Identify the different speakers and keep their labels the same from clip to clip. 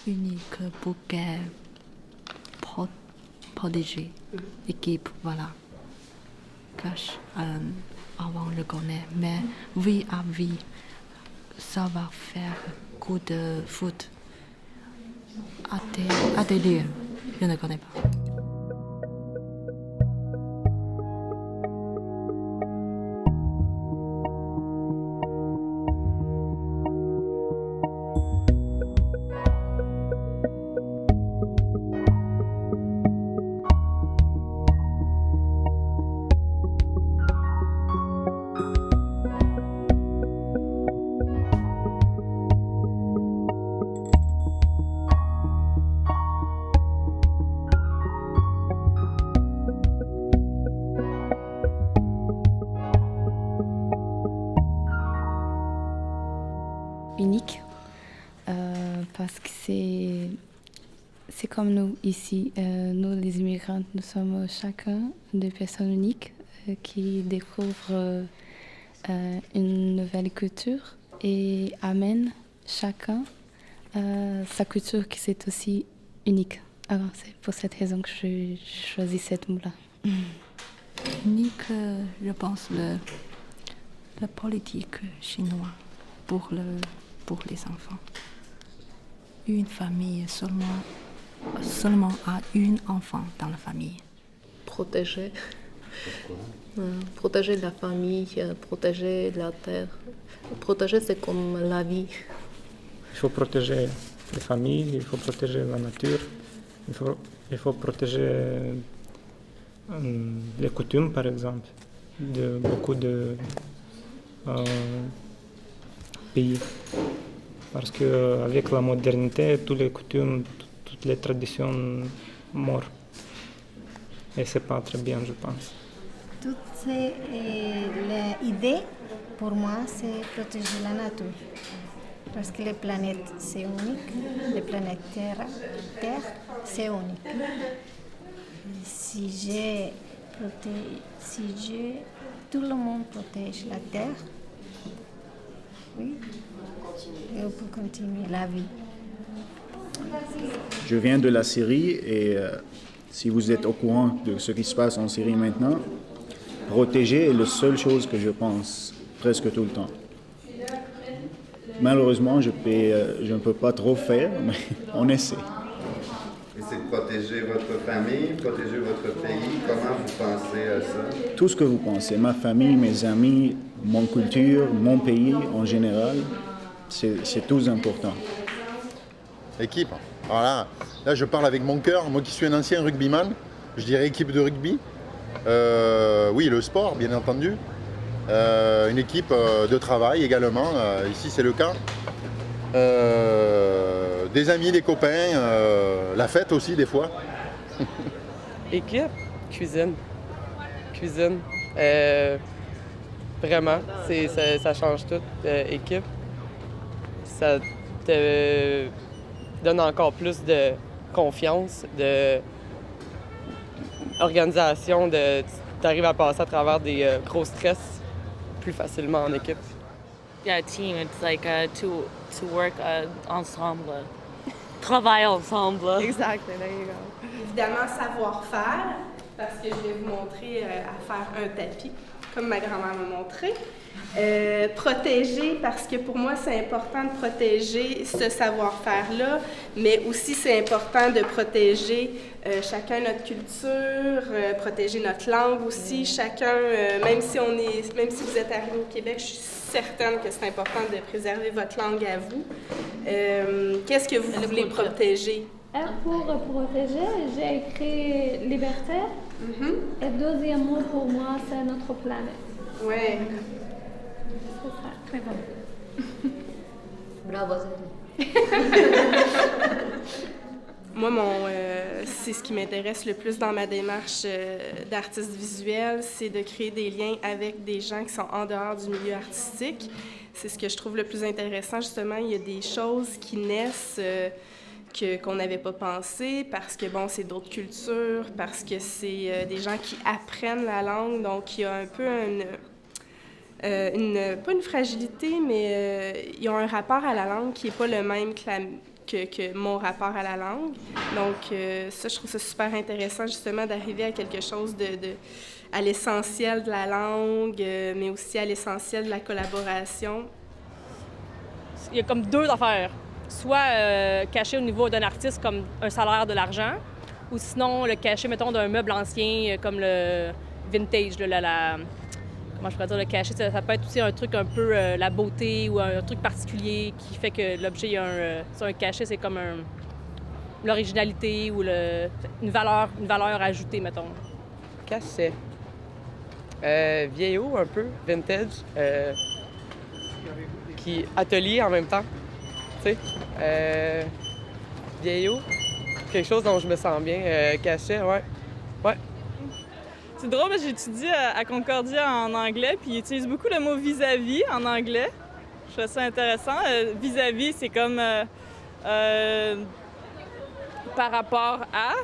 Speaker 1: unique pour qu'elle protéger l'équipe, voilà. Cache, avant le connaît, mais vie à vie, ça va faire coup de foot à des lieux, je ne connais pas.
Speaker 2: Unique, parce que c'est comme nous ici, nous les immigrants, nous sommes chacun des personnes uniques qui découvrent une nouvelle culture et amènent chacun sa culture qui c'est aussi unique. Alors c'est pour cette raison que j'ai choisi cette mot-là.
Speaker 1: Unique, je pense, la politique chinoise pour les enfants. Une famille seulement a un enfant dans la famille.
Speaker 3: Protéger. Protéger la famille, protéger la terre. Protéger, c'est comme la vie.
Speaker 4: Il faut protéger les familles, il faut protéger la nature, il faut protéger les coutumes, par exemple, de beaucoup de pays. Parce qu'avec la modernité, toutes les coutumes, toutes les traditions meurent. Et c'est pas très bien, je pense.
Speaker 5: Toutes ces idées, pour moi, c'est protéger la nature. Parce que les planètes, c'est unique. Les planètes Terre, c'est unique. Si tout le monde protège la Terre, oui, et on peut continuer la vie.
Speaker 6: Je viens de la Syrie et si vous êtes au courant de ce qui se passe en Syrie maintenant, protéger est la seule chose que je pense presque tout le temps. Malheureusement, je ne peux pas trop faire, mais on essaie.
Speaker 7: Et c'est de protéger votre famille, protéger votre pays. Comment vous pensez à ça?
Speaker 6: Tout ce que vous pensez, ma famille, mes amis, mon culture, mon pays en général, c'est tout important.
Speaker 8: Équipe. Alors là, je parle avec mon cœur. Moi qui suis un ancien rugbyman, je dirais équipe de rugby. Oui, le sport, bien entendu. Une équipe de travail également. Ici, c'est le cas. Des amis, des copains. La fête aussi, des fois.
Speaker 9: Équipe, cuisine. Vraiment, ça change tout. Équipe, ça te donne encore plus de confiance, d'organisation, tu arrives à passer à travers des gros stress plus facilement en équipe.
Speaker 10: Yeah, team, it's like to work ensemble. Travailler ensemble.
Speaker 11: Exactly, there you go. Évidemment, savoir-faire, parce que je vais vous montrer à faire un tapis, comme ma grand-mère m'a montré. Protéger, parce que pour moi, c'est important de protéger ce savoir-faire-là, mais aussi c'est important de protéger chacun notre culture, protéger notre langue aussi. Chacun, même si vous êtes arrivé au Québec, je suis certaine que c'est important de préserver votre langue à vous. Qu'est-ce que vous voulez protéger?
Speaker 12: Pour protéger, j'ai écrit liberté. Et deuxième mot pour moi, c'est notre planète.
Speaker 11: Oui.
Speaker 12: C'est ça.
Speaker 3: Très bon. Bravo, Zélie.
Speaker 11: Moi, c'est ce qui m'intéresse le plus dans ma démarche d'artiste visuel, c'est de créer des liens avec des gens qui sont en dehors du milieu artistique. C'est ce que je trouve le plus intéressant, justement. Il y a des choses qui naissent qu'on n'avait pas pensé parce que, bon, c'est d'autres cultures, parce que c'est des gens qui apprennent la langue, donc il y a un peu pas une fragilité, mais ils ont un rapport à la langue qui n'est pas le même que que mon rapport à la langue. Donc, ça, je trouve ça super intéressant, justement, d'arriver à quelque chose à l'essentiel de la langue, mais aussi à l'essentiel de la collaboration.
Speaker 13: Il y a comme deux affaires. Soit caché au niveau d'un artiste comme un salaire de l'argent, ou sinon le caché, mettons, d'un meuble ancien comme le vintage, comment je pourrais dire, le cachet, ça peut être aussi un truc un peu la beauté ou un truc particulier qui fait que l'objet a un cachet, c'est comme l'originalité ou une valeur ajoutée, mettons.
Speaker 9: Cachet. Vieillot un peu, vintage, qui atelier en même temps, tu sais. Vieillot, quelque chose dont je me sens bien, cachet, ouais.
Speaker 14: C'est drôle, mais j'étudie à Concordia en anglais, puis ils utilisent beaucoup le mot vis-à-vis en anglais. Je trouve ça intéressant. Vis-à-vis, c'est comme par rapport à.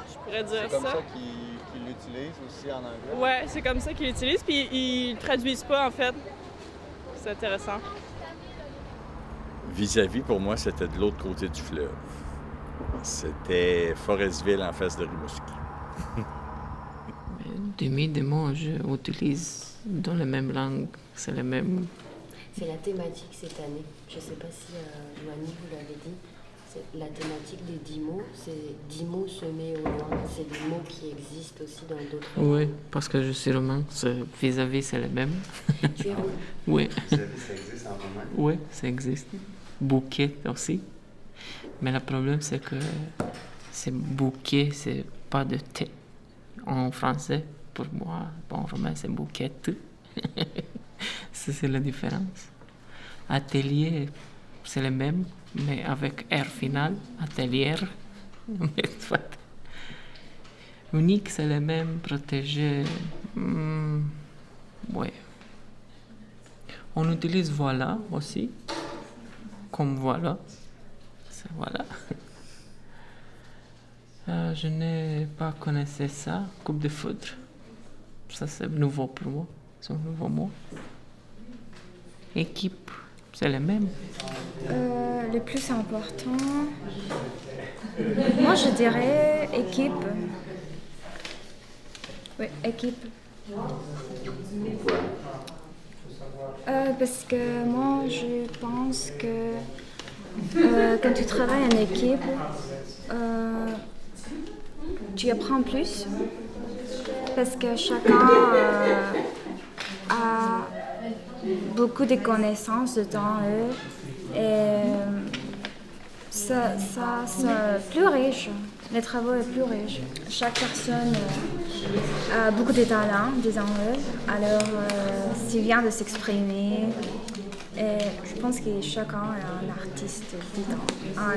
Speaker 14: Je pourrais dire ça.
Speaker 15: C'est comme ça qu'ils l'utilisent aussi en anglais?
Speaker 14: Ouais, c'est comme ça qu'ils l'utilisent, puis ils traduisent pas, en fait. C'est intéressant.
Speaker 16: Vis-à-vis, pour moi, c'était de l'autre côté du fleuve. C'était Forestville en face de Rimouski.
Speaker 17: Des mots, j'utilise dans la même langue, c'est le même.
Speaker 18: C'est la thématique cette année. Je ne sais pas si Joanie vous l'avez dit. La thématique des 10 mots, c'est 10 mots semés au loin. C'est des mots qui existent aussi dans d'autres langues.
Speaker 17: Oui, parce que je suis romain, vis-à-vis, c'est le même.
Speaker 18: Tu es romain?
Speaker 17: Oui.
Speaker 7: Vis-à-vis, ça existe en romain?
Speaker 17: Oui, ça existe. Bouquet aussi. Mais le problème, c'est que c'est bouquet, c'est pas de thé. En français, pour moi, en romain, c'est bouquette. Ça, c'est la différence. Atelier, c'est le même, mais avec R final, atelier. Unique, c'est le même, protégé. Oui. On utilise voilà aussi, comme voilà. C'est voilà. Je n'ai pas connaissé ça, coupe de foudre. Ça, c'est nouveau pour moi. C'est un nouveau mot. Équipe, c'est le même.
Speaker 2: Le plus important, moi je dirais équipe. Oui, équipe.
Speaker 7: Pourquoi?
Speaker 2: Parce que moi je pense que quand tu travailles en équipe, tu apprends plus parce que chacun a beaucoup de connaissances dedans eux et ça c'est plus riche. Le travail est plus riche. Chaque personne a beaucoup de talents dedans eux, alors s'il vient de s'exprimer. Et je pense que chacun est un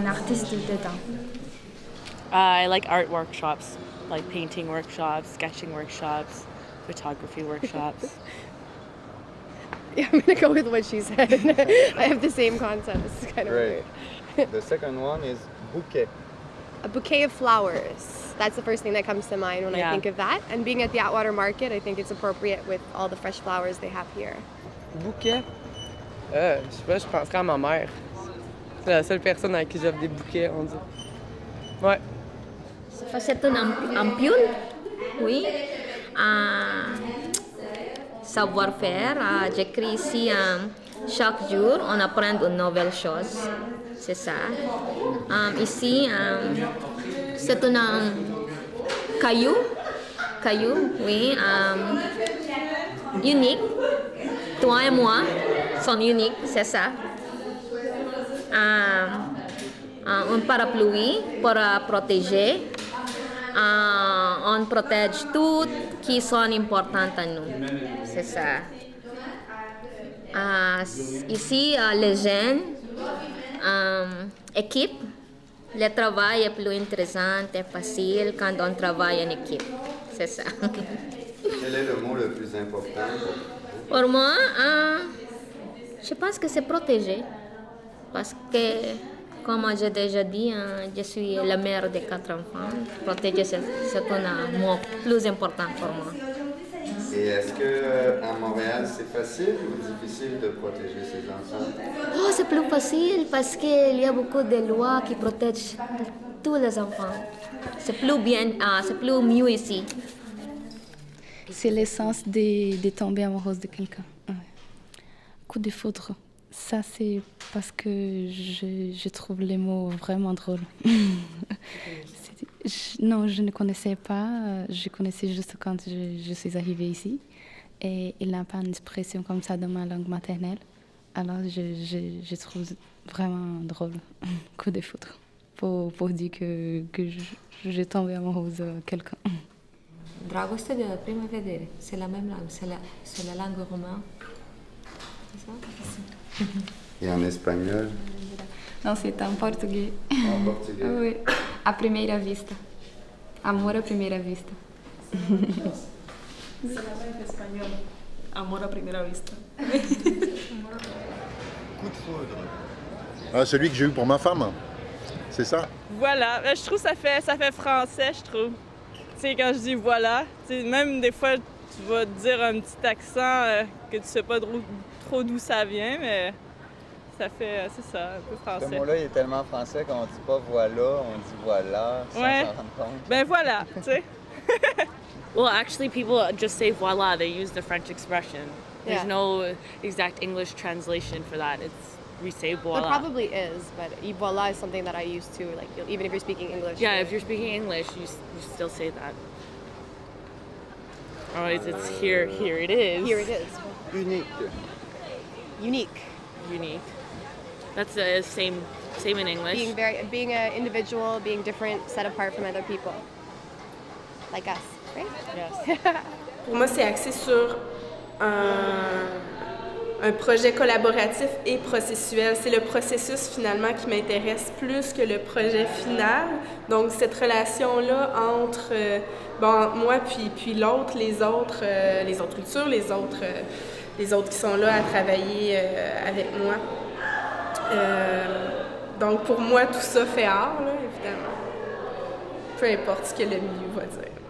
Speaker 2: artiste dedans.
Speaker 10: I like art workshops, like painting workshops, sketching workshops, photography workshops.
Speaker 19: Yeah, I'm going to go with what she said. I have the same concept. This is kind of weird.
Speaker 15: The second one is bouquet.
Speaker 19: A bouquet of flowers. That's the first thing that comes to mind when I think of that. And being at the Atwater Market, I think it's appropriate with all the fresh flowers they have here.
Speaker 9: Bouquet? Je sais pas, je penserais à ma mère. C'est la seule personne à qui j'offre des bouquets, on dit. Ouais.
Speaker 20: C'est un ampoule, oui. Savoir-faire. J'écris ici chaque jour, on apprend une nouvelle chose. C'est ça. Ici, c'est un caillou. Caillou, oui. Unique. Toi et moi sont uniques, c'est ça. Un parapluie pour protéger. On protège tout qui sont importants à nous. C'est ça. Ici, les jeunes, équipe, le travail est plus intéressant et facile quand on travaille en équipe. C'est ça.
Speaker 7: Quel est le mot le plus important
Speaker 20: pour moi, je pense que c'est protéger. Parce que, comme j'ai déjà dit, je suis la mère de 4 enfants. Protéger, c'est un mot plus important pour moi.
Speaker 7: Et est-ce qu'à Montréal, c'est facile ou difficile de protéger ses enfants?
Speaker 20: Oh, c'est plus facile parce qu'il y a beaucoup de lois qui protègent tous les enfants. C'est plus bien, c'est plus mieux ici.
Speaker 2: C'est l'essence de tomber amoureuse de quelqu'un. Ouais. Coup de foudre. Ça, c'est parce que je trouve les mots vraiment drôles. Non, je ne connaissais pas. Je connaissais juste quand je suis arrivée ici. Et il n'a pas une expression comme ça dans ma langue maternelle. Alors, je trouve vraiment drôle. Coup de foudre. Pour dire que je tombée amoureuse de quelqu'un.
Speaker 18: Dragoste de prima vedere, c'est la même langue, c'est la langue romaine. C'est ça?
Speaker 7: Et en espagnol?
Speaker 2: Non, c'est en portugais.
Speaker 7: En portugais?
Speaker 2: Oui, à primeira vista. Amor à primeira vista.
Speaker 21: C'est la même espagnol. Amor à primera vista.
Speaker 8: Coup de foudre. Ah, celui que j'ai eu pour ma femme, c'est ça?
Speaker 14: Voilà, je trouve que ça fait français, je trouve. Tu sais, quand je dis voilà, même des fois, tu vas te dire un petit accent que tu sais pas trop d'où ça vient, mais ça fait, c'est ça, un peu français.
Speaker 15: Ce mot-là, il est tellement français qu'on dit pas voilà, on dit voilà, sans
Speaker 14: ouais.
Speaker 15: s'en rendre compte.
Speaker 14: Ben voilà, tu sais.
Speaker 10: Well, actually, people just say voila. They use the French expression. There's no exact English translation for that. We say voila.
Speaker 19: There probably is, but voila is something that I use too. Like even if you're speaking English.
Speaker 10: Yeah, if you're speaking English, you still say that. Oh, it's here. Here it is.
Speaker 19: Here it is.
Speaker 15: Unique.
Speaker 10: Unique. That's the same in English.
Speaker 19: Being an individual, being different, set apart from other people, like us, right?
Speaker 10: Yes.
Speaker 11: Pour moi, c'est axé sur un projet collaboratif et processuel. C'est le processus finalement qui m'intéresse plus que le projet final. Donc cette relation-là entre moi puis l'autre, les autres cultures, les autres qui sont là à travailler avec moi. Donc pour moi, tout ça fait art, là, évidemment. Peu importe ce que le milieu va dire.